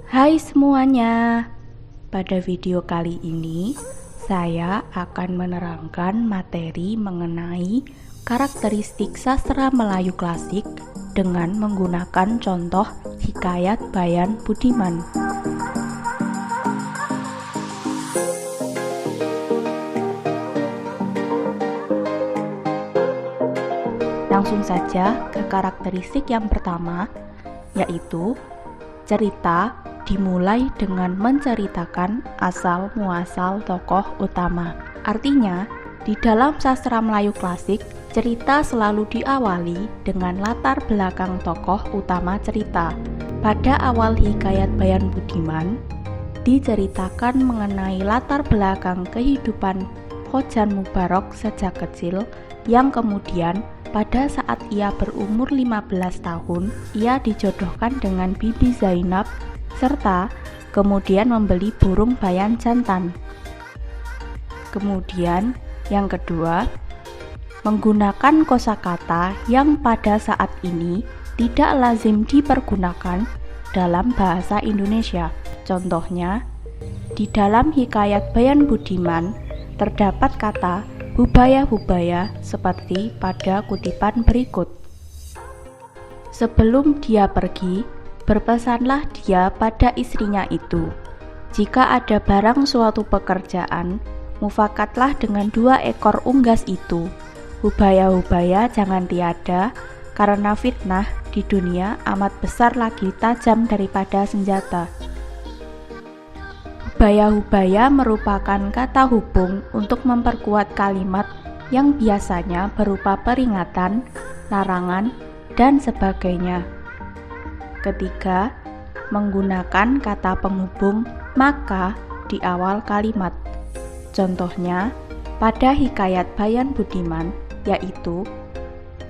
Hai semuanya, pada video kali ini saya akan menerangkan materi mengenai karakteristik sastra Melayu klasik dengan menggunakan contoh hikayat Bayan Budiman. Langsung saja ke karakteristik yang pertama, yaitu cerita dimulai dengan menceritakan asal-muasal tokoh utama. Artinya, di dalam sastra Melayu klasik, cerita selalu diawali dengan latar belakang tokoh utama cerita. Pada awal hikayat Bayan Budiman, diceritakan mengenai latar belakang kehidupan Khojan Mubarok sejak kecil, yang kemudian pada saat ia berumur 15 tahun, ia dijodohkan dengan Bibi Zainab serta kemudian membeli burung bayan jantan. Kemudian yang kedua, menggunakan kosakata yang pada saat ini tidak lazim dipergunakan dalam bahasa Indonesia. Contohnya, di dalam hikayat Bayan Budiman terdapat kata hubaya-hubaya seperti pada kutipan berikut. Sebelum dia pergi, berpesanlah dia pada istrinya itu, jika ada barang suatu pekerjaan, mufakatlah dengan 2 ekor unggas itu. Hubaya-hubaya jangan tiada, karena fitnah di dunia amat besar lagi tajam daripada senjata. Hubaya-hubaya merupakan kata hubung untuk memperkuat kalimat yang biasanya berupa peringatan, larangan, dan sebagainya. Ketiga, menggunakan kata penghubung maka di awal kalimat. Contohnya, pada hikayat Bayan Budiman, yaitu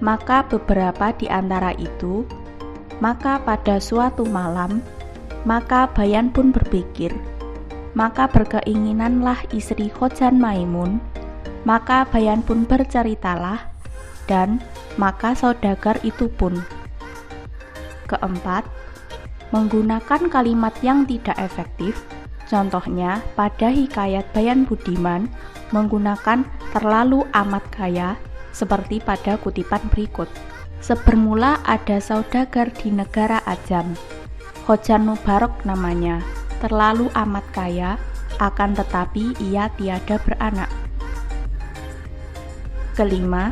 maka beberapa di antara itu, maka pada suatu malam, maka Bayan pun berpikir, maka berkeinginanlah istri Khojan Maimun, maka Bayan pun berceritalah, dan maka saudagar itu pun. Keempat, menggunakan kalimat yang tidak efektif. Contohnya, pada hikayat Bayan Budiman menggunakan terlalu amat kaya seperti pada kutipan berikut. Sebermula ada saudagar di negara Ajam, Khojan Mubarok namanya, terlalu amat kaya, akan tetapi ia tiada beranak. Kelima,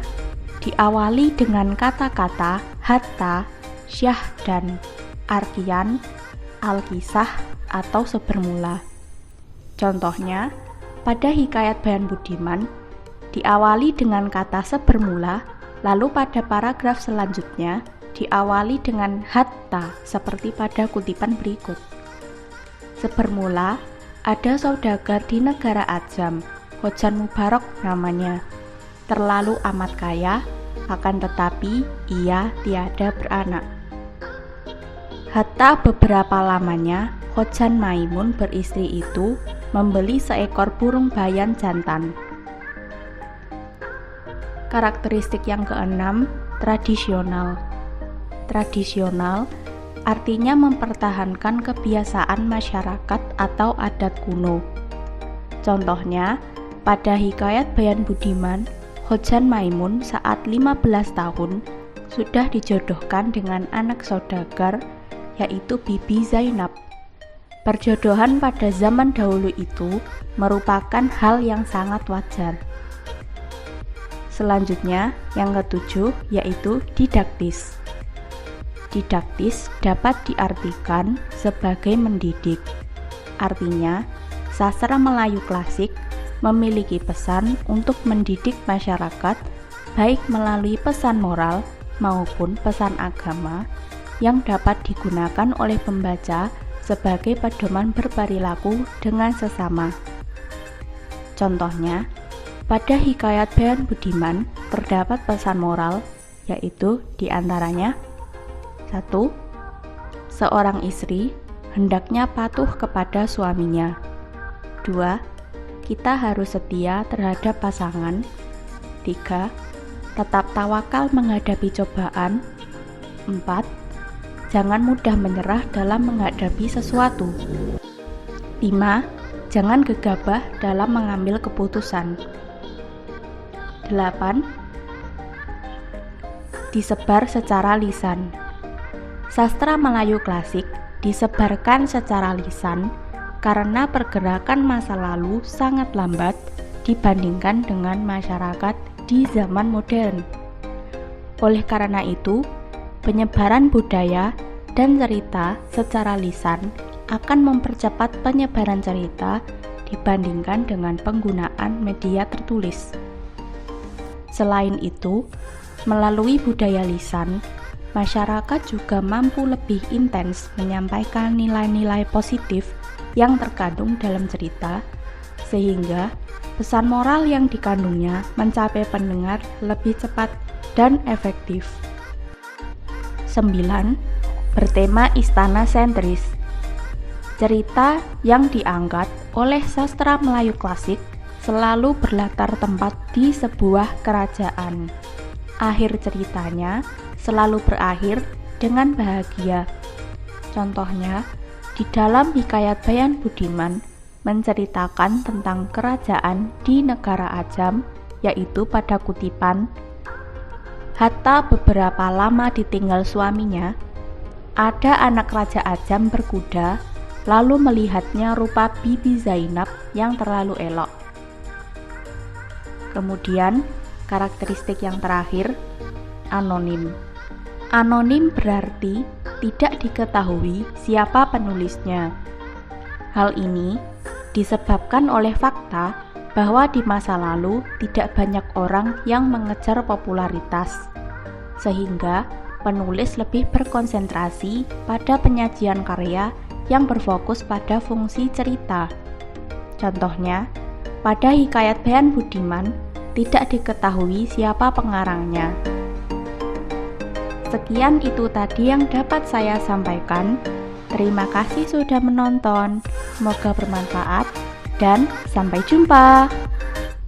diawali dengan kata-kata hatta, syah, dan arkian, al-kisah, atau sebermula. Contohnya, pada hikayat Bayan Budiman, diawali dengan kata sebermula, lalu pada paragraf selanjutnya, diawali dengan hatta, seperti pada kutipan berikut. Sebermula, ada saudagar di negara Ajam, Khojan Mubarok namanya, terlalu amat kaya, akan tetapi ia tiada beranak. Hatta beberapa lamanya, Khojan Maimun beristri itu membeli seekor burung bayan jantan. Karakteristik yang keenam, tradisional. Tradisional artinya mempertahankan kebiasaan masyarakat atau adat kuno. Contohnya, pada hikayat Bayan Budiman, Khojan Maimun saat 15 tahun sudah dijodohkan dengan anak saudagar, yaitu Bibi Zainab. Perjodohan pada zaman dahulu itu merupakan hal yang sangat wajar. Selanjutnya, yang ketujuh, yaitu didaktis. Didaktis dapat diartikan sebagai mendidik. Artinya, sastra Melayu klasik memiliki pesan untuk mendidik masyarakat, baik melalui pesan moral maupun pesan agama, yang dapat digunakan oleh pembaca sebagai pedoman berperilaku dengan sesama. Contohnya, pada hikayat Bayan Budiman terdapat pesan moral, yaitu diantaranya 1. Seorang istri hendaknya patuh kepada suaminya. 2. Kita harus setia terhadap pasangan. 3. Tetap tawakal menghadapi cobaan. 4. jangan mudah menyerah dalam menghadapi sesuatu. 5. Jangan gegabah dalam mengambil keputusan. 8. Disebar secara lisan. Sastra Melayu klasik disebarkan secara lisan karena pergerakan masa lalu sangat lambat dibandingkan dengan masyarakat di zaman modern. Oleh karena itu, penyebaran budaya dan cerita secara lisan akan mempercepat penyebaran cerita dibandingkan dengan penggunaan media tertulis. Selain itu, melalui budaya lisan, masyarakat juga mampu lebih intens menyampaikan nilai-nilai positif yang terkandung dalam cerita, sehingga pesan moral yang dikandungnya mencapai pendengar lebih cepat dan efektif. 9. Bertema istana sentris. Cerita yang diangkat oleh sastra Melayu klasik selalu berlatar tempat di sebuah kerajaan. Akhir ceritanya selalu berakhir dengan bahagia. Contohnya, di dalam Hikayat Bayan Budiman menceritakan tentang kerajaan di negara Ajam, yaitu pada kutipan, hatta beberapa lama ditinggal suaminya, ada anak raja Ajam berkuda, lalu melihatnya rupa Bibi Zainab yang terlalu elok. Kemudian, karakteristik yang terakhir, anonim. Anonim berarti tidak diketahui siapa penulisnya. Hal ini disebabkan oleh fakta bahwa di masa lalu tidak banyak orang yang mengejar popularitas, sehingga penulis lebih berkonsentrasi pada penyajian karya yang berfokus pada fungsi cerita. Contohnya, pada Hikayat Bayan Budiman tidak diketahui siapa pengarangnya. Sekian itu tadi yang dapat saya sampaikan. Terima kasih sudah menonton. Semoga bermanfaat dan sampai jumpa.